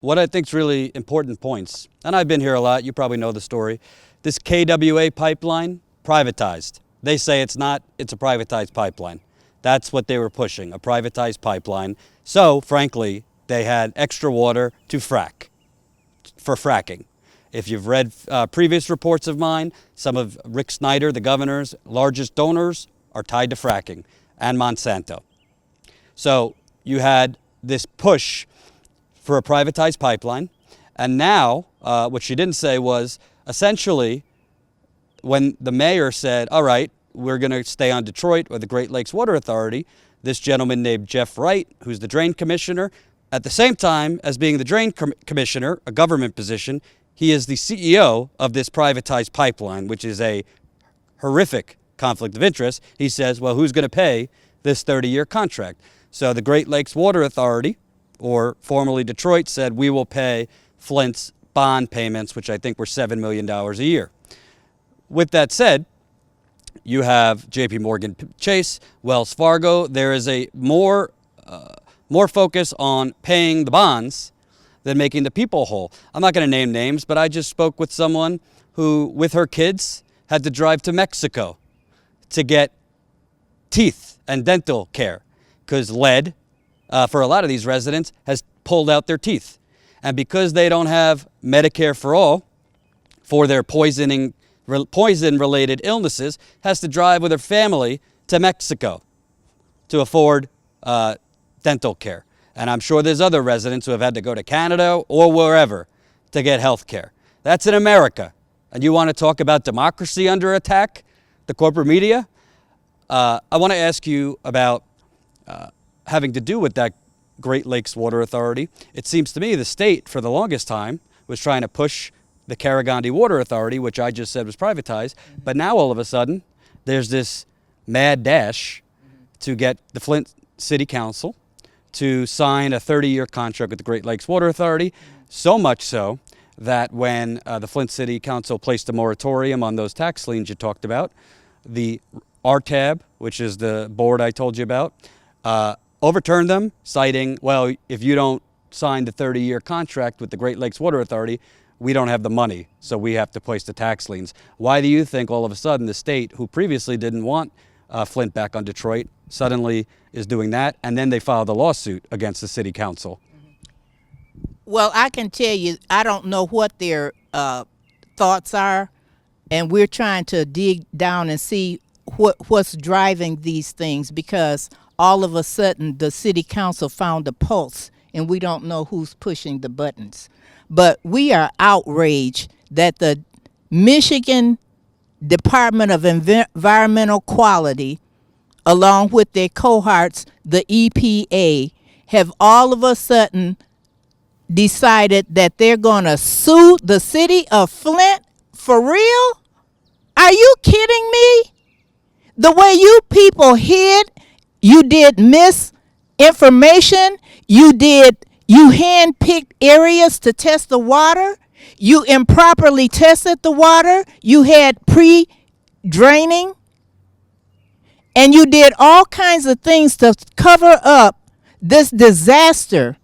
What I think is really important points, and I've been here a lot, you probably know the story. This KWA pipeline, privatized. They say it's not, it's a privatized pipeline. That's what they were pushing, a privatized pipeline. So, frankly, they had extra water to frack, for fracking. If you've read previous reports of mine, some of Rick Snyder, the governor's largest donors, are tied to fracking, and Monsanto. So you had this push for a privatized pipeline. And now, what she didn't say was, essentially, when the mayor said, all right, we're going to stay on Detroit or the Great Lakes Water Authority, this gentleman named Jeff Wright, who's the drain commissioner, at the same time as being the drain commissioner, a government position, he is the CEO of this privatized pipeline, which is a horrific conflict of interest. He says, well, who's going to pay this 30-year contract? So the Great Lakes Water Authority, or formerly Detroit, said we will pay Flint's bond payments, which I think were $7 million a year. With that said, you have JP Morgan Chase, Wells Fargo. There is a more focus on paying the bonds than making the people whole. I'm not going to name names, but I just spoke with someone who, with her kids, had to drive to Mexico to get teeth and dental care because lead, for a lot of these residents, has pulled out their teeth. And because they don't have Medicare for all for their poison-related illnesses, has to drive with her family to Mexico to afford dental care. And I'm sure there's other residents who have had to go to Canada or wherever to get health care. That's in America. And you want to talk about democracy under attack, the corporate media? I want to ask you about having to do with that Great Lakes Water Authority. It seems to me the state, for the longest time, was trying to push the Karagandhi Water Authority, which I just said was privatized. But now all of a sudden, there's this mad dash to get the Flint City Council to sign a 30-year contract with the Great Lakes Water Authority, so much so that when the Flint City Council placed a moratorium on those tax liens you talked about, the RTAB, which is the board I told you about, overturned them, citing, well, if you don't sign the 30-year contract with the Great Lakes Water Authority, we don't have the money, so we have to place the tax liens. Why do you think all of a sudden the state, who previously didn't want Flint back on Detroit, suddenly is doing that, and then they filed a lawsuit against the city council? Well, I can tell you, I don't know what their thoughts are, and we're trying to dig down and see what's driving these things, because all of a sudden the city council found a pulse, and we don't know who's pushing the buttons. But we are outraged that the Michigan Department of Environmental Quality, along with their cohorts, the EPA, have all of a sudden decided that they're going to sue the city of Flint. For real? Are you kidding me? The way you people hid, you did misinformation, you handpicked areas to test the water, you improperly tested the water, you had pre-draining, and you did all kinds of things to cover up this disaster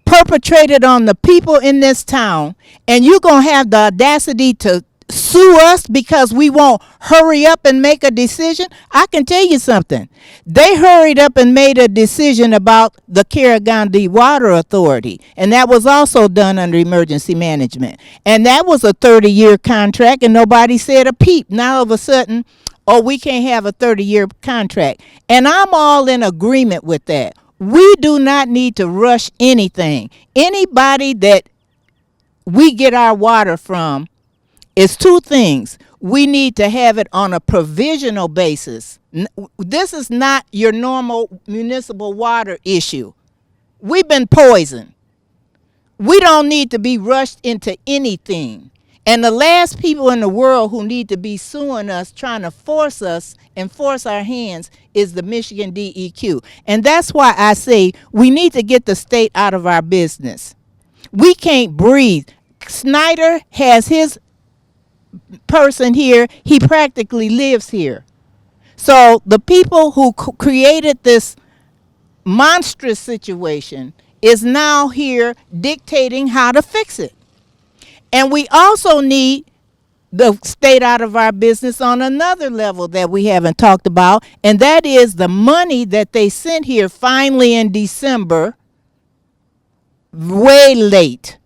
perpetrated on the people in this town, and you're going to have the audacity to sue us because we won't hurry up and make a decision? I can tell you something. They hurried up and made a decision about the Karagandhi Water Authority, and that was also done under emergency management. And that was a 30-year contract, and nobody said a peep. Now all of a sudden, oh, we can't have a 30-year contract. And I'm all in agreement with that. We do not need to rush anything. Anybody that we get our water from, is two things. We need to have it on a provisional basis. This is not your normal municipal water issue. We've been poisoned. We don't need to be rushed into anything. And the last people in the world who need to be suing us, trying to force us and force our hands, is the Michigan DEQ. And that's why I say we need to get the state out of our business. We can't breathe. Snyder has his person here. He practically lives here. So the people who created this monstrous situation is now here dictating how to fix it. And we also need the state out of our business on another level that we haven't talked about, and that is the money that they sent here finally in December, way late.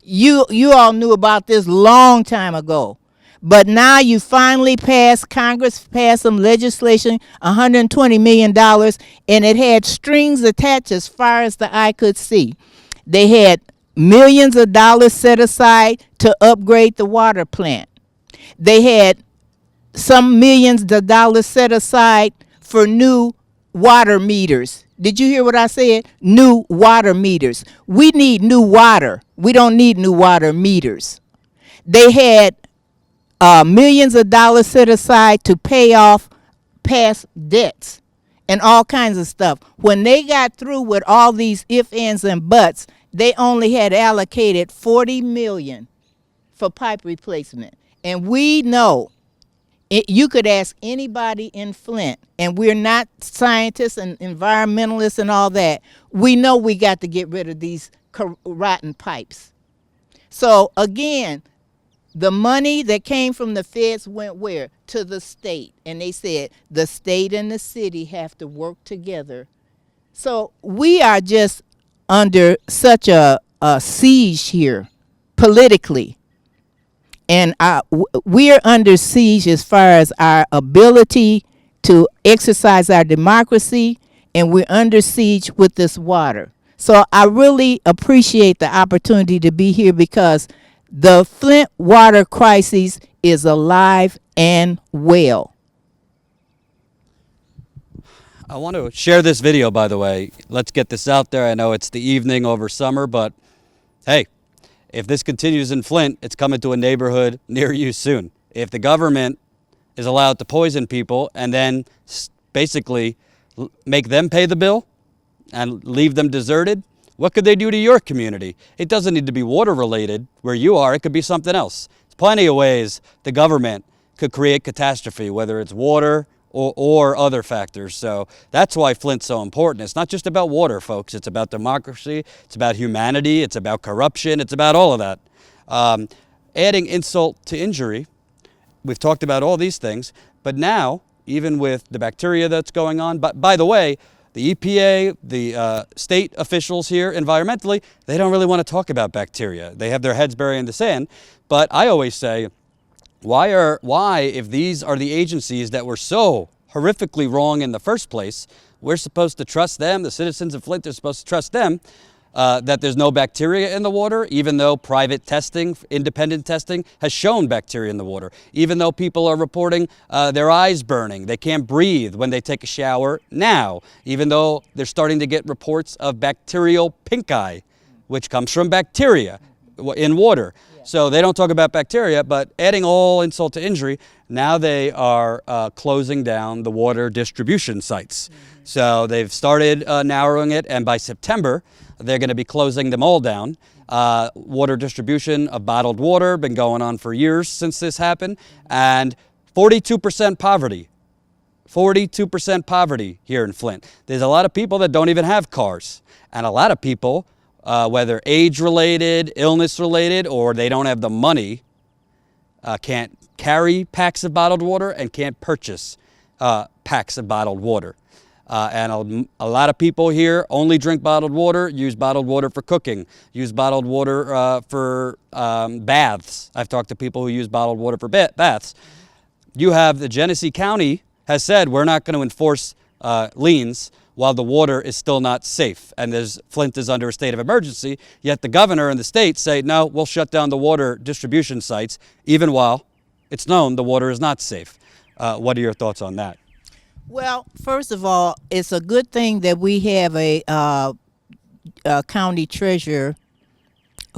You all knew about this long time ago. But now you finally passed, Congress passed some legislation, $120 million, and it had strings attached as far as the eye could see. They had millions of dollars set aside to upgrade the water plant. They had some millions of dollars set aside for new water meters. Did you hear what I said? New water meters. We need new water. We don't need new water meters. They had millions of dollars set aside to pay off past debts and all kinds of stuff. When they got through with all these ifs, ands, and buts, they only had allocated $40 million for pipe replacement. And we know, you could ask anybody in Flint, and we're not scientists and environmentalists and all that. We know we got to get rid of these rotten pipes. So again, the money that came from the feds went where? To the state. And they said the state and the city have to work together. So we are just under such a siege here politically. And we're under siege as far as our ability to exercise our democracy, and we're under siege with this water. So I really appreciate the opportunity to be here, because the Flint water crisis is alive and well. I want to share this video, by the way. Let's get this out there. I know it's the evening over summer, but hey, if this continues in Flint, it's coming to a neighborhood near you soon. If the government is allowed to poison people and then basically make them pay the bill and leave them deserted, what could they do to your community? It doesn't need to be water related where you are. It could be something else. There's plenty of ways the government could create catastrophe, whether it's water or other factors. So that's why Flint's so important. It's not just about water, folks. It's about democracy. It's about humanity. It's about corruption. It's about all of that. Adding insult to injury, we've talked about all these things, but now, even with the bacteria that's going on, but by the way, the EPA, the state officials here environmentally, they don't really want to talk about bacteria. They have their heads buried in the sand. But I always say, why, if these are the agencies that were so horrifically wrong in the first place, we're supposed to trust them, the citizens of Flint are supposed to trust them, that there's no bacteria in the water, even though private testing, independent testing, has shown bacteria in the water. Even though people are reporting their eyes burning, they can't breathe when they take a shower now. Even though they're starting to get reports of bacterial pink eye, which comes from bacteria in water. So they don't talk about bacteria, but adding all insult to injury, now they are closing down the water distribution sites. So they've started narrowing it, and by September, they're going to be closing them all down. Water distribution of bottled water, been going on for years since this happened, and 42% poverty. 42% poverty here in Flint. There's a lot of people that don't even have cars, and a lot of people, whether age-related, illness-related, or they don't have the money, can't carry packs of bottled water and can't purchase packs of bottled water. And a lot of people here only drink bottled water, use bottled water for cooking, use bottled water for baths. I've talked to people who use bottled water for baths. You have the Genesee County has said we're not going to enforce liens while the water is still not safe, and Flint is under a state of emergency, yet the governor and the state say, no, we'll shut down the water distribution sites, even while it's known the water is not safe. What are your thoughts on that? Well, first of all, it's a good thing that we have a county treasurer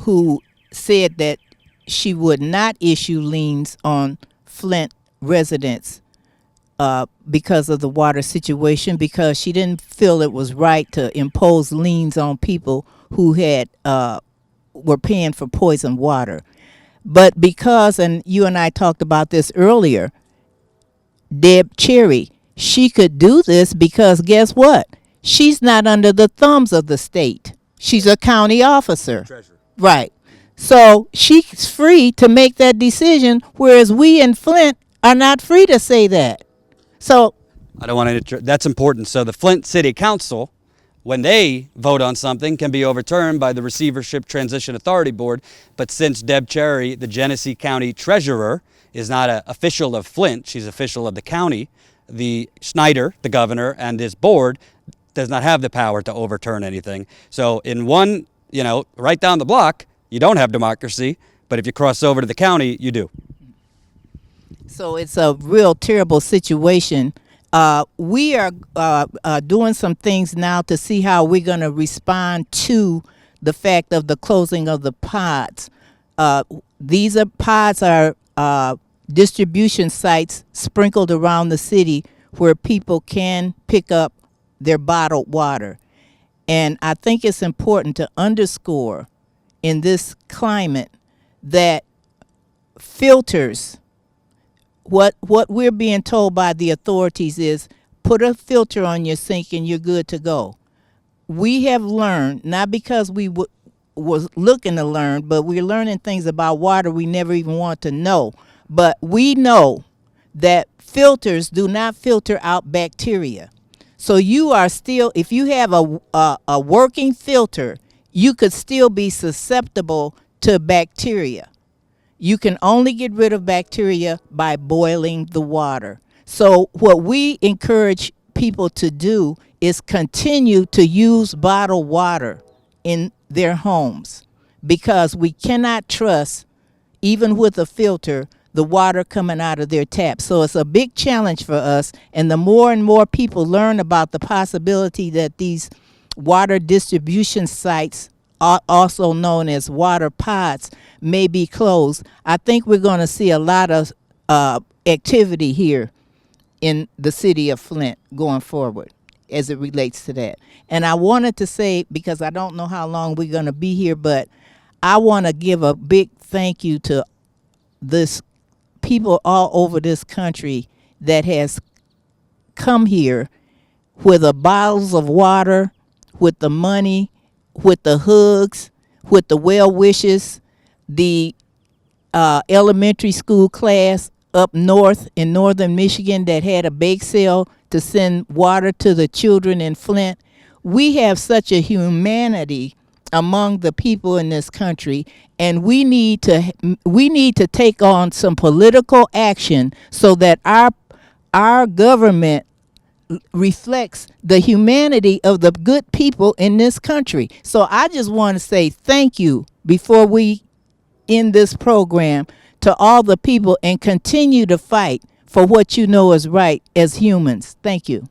who said that she would not issue liens on Flint residents because of the water situation, because she didn't feel it was right to impose liens on people who had were paying for poisoned water. But because, and you and I talked about this earlier, Deb Cherry, she could do this because guess what? She's not under the thumbs of the state. She's a county officer. Treasurer. Right. So she's free to make that decision, whereas we in Flint are not free to say that. So I don't want to. That's important. So the Flint City Council, when they vote on something, can be overturned by the Receivership Transition Authority Board. But since Deb Cherry, the Genesee County Treasurer, is not an official of Flint, she's official of the county, the Schneider, the governor, and his board does not have the power to overturn anything. So in one, right down the block, you don't have democracy. But if you cross over to the county, you do. So it's a real terrible situation. We are doing some things now to see how we're going to respond to the fact of the closing of the pods. These pods are distribution sites sprinkled around the city where people can pick up their bottled water. And I think it's important to underscore in this climate that filters, what we're being told by the authorities is put a filter on your sink and you're good to go. We have learned, not because we was looking to learn, but we're learning things about water we never even want to know. But we know that filters do not filter out bacteria. So you are still, if you have a working filter, you could still be susceptible to bacteria. You can only get rid of bacteria by boiling the water. So what we encourage people to do is continue to use bottled water in their homes, because we cannot trust, even with a filter, the water coming out of their tap. So it's a big challenge for us, and the more and more people learn about the possibility that these water distribution sites, also known as water pods, may be closed, I think we're going to see a lot of activity here in the city of Flint going forward as it relates to that. And I wanted to say, because I don't know how long we're going to be here, but I want to give a big thank you to this people all over this country that has come here with the bottles of water, with the money, with the hugs, with the well wishes. The elementary school class up north in northern Michigan that had a bake sale to send water to the children in Flint. We have such a humanity among the people in this country, and we need to take on some political action so that our government reflects the humanity of the good people in this country. So I just want to say thank you before we end this program to all the people, and continue to fight for what you know is right as humans. Thank you.